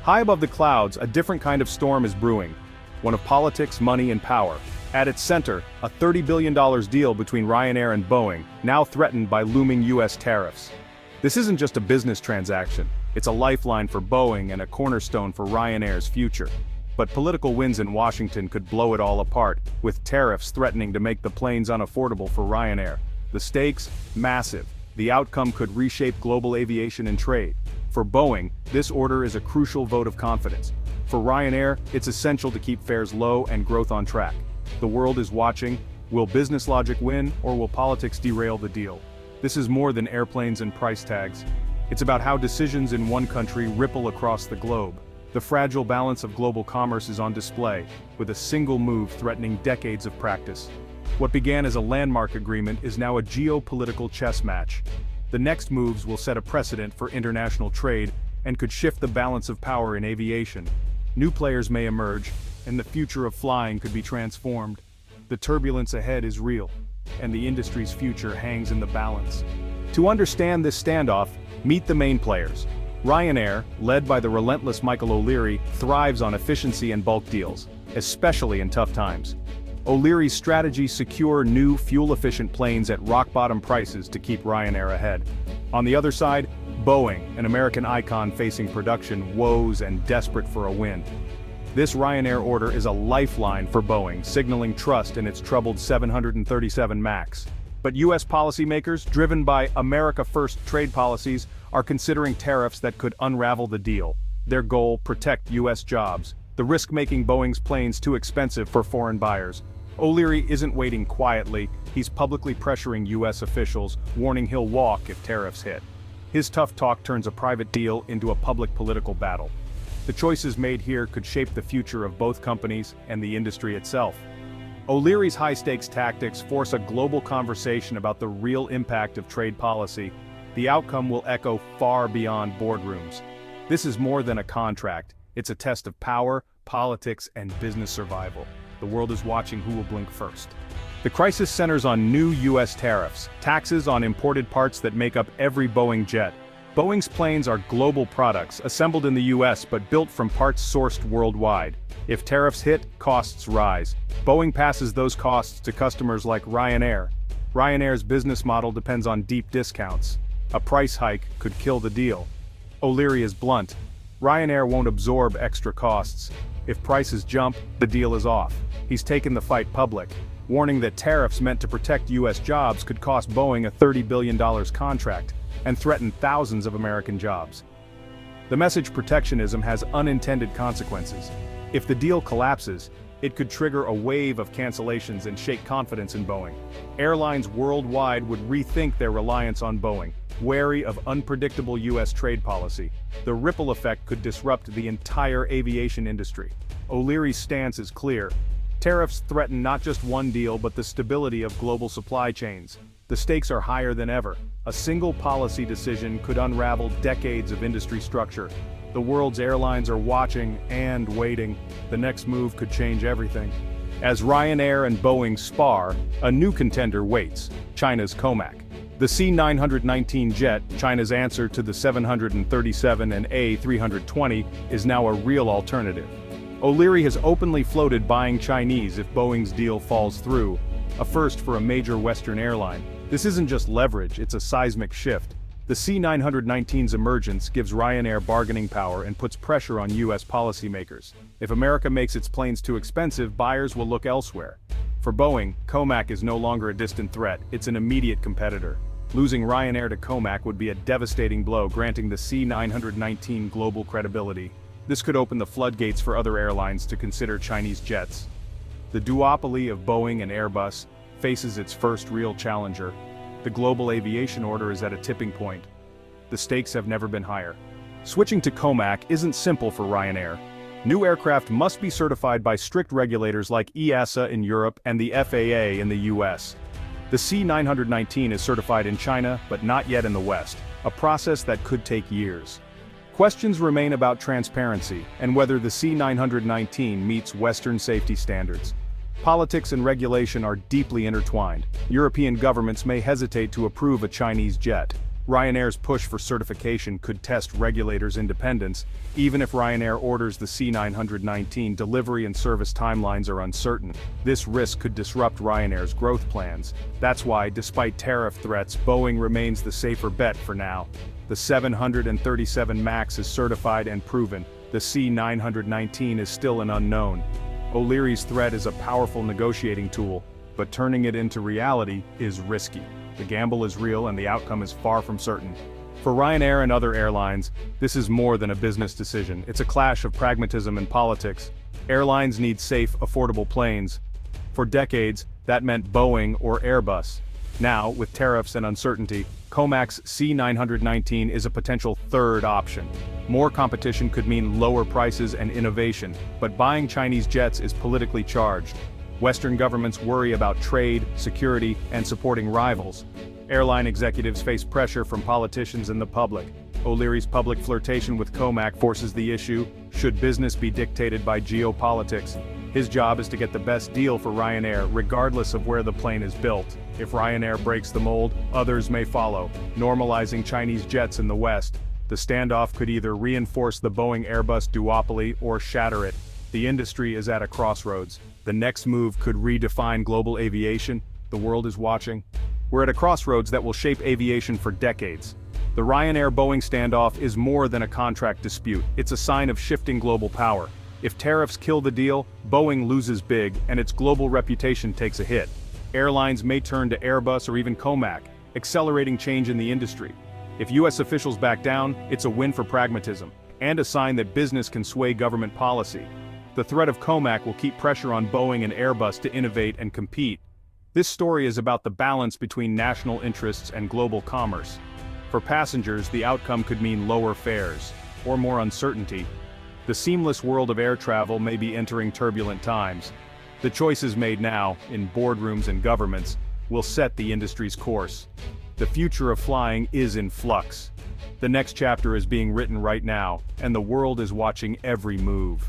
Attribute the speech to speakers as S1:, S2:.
S1: High above the clouds, a different kind of storm is brewing. One of politics, money, and power. At its center, a $30 billion deal between Ryanair and Boeing, now threatened by looming US tariffs. This isn't just a business transaction, it's a lifeline for Boeing and a cornerstone for Ryanair's future. But political winds in Washington could blow it all apart, with tariffs threatening to make the planes unaffordable for Ryanair. The stakes? Massive. The outcome could reshape global aviation and trade. For Boeing, this order is a crucial vote of confidence. For Ryanair, it's essential to keep fares low and growth on track. The world is watching. Will business logic win, or will politics derail the deal? This is more than airplanes and price tags. It's about how decisions in one country ripple across the globe. The fragile balance of global commerce is on display, with a single move threatening decades of practice. What began as a landmark agreement is now a geopolitical chess match. The next moves will set a precedent for international trade and could shift the balance of power in aviation. New players may emerge, and the future of flying could be transformed. The turbulence ahead is real, and the industry's future hangs in the balance. To understand this standoff, meet the main players. Ryanair, led by the relentless Michael O'Leary, thrives on efficiency and bulk deals, especially in tough times. O'Leary's strategy secure new fuel-efficient planes at rock-bottom prices to keep Ryanair ahead. On the other side, Boeing, an American icon facing production woes and desperate for a win. This Ryanair order is a lifeline for Boeing, signaling trust in its troubled 737 MAX. But US policymakers, driven by America First trade policies, are considering tariffs that could unravel the deal. Their goal: protect US jobs. The risk making Boeing's planes too expensive for foreign buyers. O'Leary isn't waiting quietly, he's publicly pressuring US officials, warning he'll walk if tariffs hit. His tough talk turns a private deal into a public political battle. The choices made here could shape the future of both companies and the industry itself. O'Leary's high-stakes tactics force a global conversation about the real impact of trade policy. The outcome will echo far beyond boardrooms. This is more than a contract, it's a test of power, politics, and business survival. The world is watching who will blink first. The crisis centers on new US tariffs, taxes on imported parts that make up every Boeing jet. Boeing's planes are global products, assembled in the US but built from parts sourced worldwide. If tariffs hit, costs rise. Boeing passes those costs to customers like Ryanair. Ryanair's business model depends on deep discounts. A price hike could kill the deal. O'Leary is blunt. Ryanair won't absorb extra costs. If prices jump, the deal is off. He's taken the fight public, warning that tariffs meant to protect US jobs could cost Boeing a $30 billion contract and threaten thousands of American jobs. The message protectionism has unintended consequences. If the deal collapses, it could trigger a wave of cancellations and shake confidence in Boeing. Airlines worldwide would rethink their reliance on Boeing, wary of unpredictable US trade policy. The ripple effect could disrupt the entire aviation industry. O'Leary's stance is clear. Tariffs threaten not just one deal but the stability of global supply chains. The stakes are higher than ever. A single policy decision could unravel decades of industry structure. The world's airlines are watching and waiting. The next move could change everything. As Ryanair and Boeing spar, a new contender waits: China's COMAC. The C919 jet, China's answer to the 737 and A320, is now a real alternative. O'Leary has openly floated buying Chinese if Boeing's deal falls through, a first for a major Western airline. This isn't just leverage, it's a seismic shift. The C919's emergence gives Ryanair bargaining power and puts pressure on US policymakers. If America makes its planes too expensive, buyers will look elsewhere. For Boeing, COMAC is no longer a distant threat, it's an immediate competitor. Losing Ryanair to COMAC would be a devastating blow, granting the C919 global credibility. This could open the floodgates for other airlines to consider Chinese jets. The duopoly of Boeing and Airbus faces its first real challenger. The global aviation order is at a tipping point. The stakes have never been higher. Switching to COMAC isn't simple for Ryanair. New aircraft must be certified by strict regulators like EASA in Europe and the FAA in the US. The C919 is certified in China, but not yet in the West, a process that could take years. Questions remain about transparency and whether the C919 meets Western safety standards. Politics and regulation are deeply intertwined. European governments may hesitate to approve a Chinese jet. Ryanair's push for certification could test regulators' independence. Even if Ryanair orders the C919, delivery and service timelines are uncertain. This risk could disrupt Ryanair's growth plans. That's why, despite tariff threats, Boeing remains the safer bet for now. The 737 MAX is certified and proven. The C919 is still an unknown. O'Leary's threat is a powerful negotiating tool, but turning it into reality is risky. The gamble is real and the outcome is far from certain. For Ryanair and other airlines, this is more than a business decision. It's a clash of pragmatism and politics. Airlines need safe, affordable planes. For decades, that meant Boeing or Airbus. Now, with tariffs and uncertainty, COMAC's C919 is a potential third option. More competition could mean lower prices and innovation, but buying Chinese jets is politically charged. Western governments worry about trade, security, and supporting rivals. Airline executives face pressure from politicians and the public. O'Leary's public flirtation with COMAC forces the issue: should business be dictated by geopolitics? His job is to get the best deal for Ryanair, regardless of where the plane is built. If Ryanair breaks the mold, others may follow, normalizing Chinese jets in the West. The standoff could either reinforce the Boeing-Airbus duopoly or shatter it. The industry is at a crossroads. The next move could redefine global aviation. The world is watching. We're at a crossroads that will shape aviation for decades. The Ryanair-Boeing standoff is more than a contract dispute. It's a sign of shifting global power. If tariffs kill the deal, Boeing loses big, and its global reputation takes a hit. Airlines may turn to Airbus or even COMAC, accelerating change in the industry. If US officials back down, it's a win for pragmatism, and a sign that business can sway government policy. The threat of COMAC will keep pressure on Boeing and Airbus to innovate and compete. This story is about the balance between national interests and global commerce. For passengers, the outcome could mean lower fares, or more uncertainty. The seamless world of air travel may be entering turbulent times. The choices made now, in boardrooms and governments, will set the industry's course. The future of flying is in flux. The next chapter is being written right now, and the world is watching every move.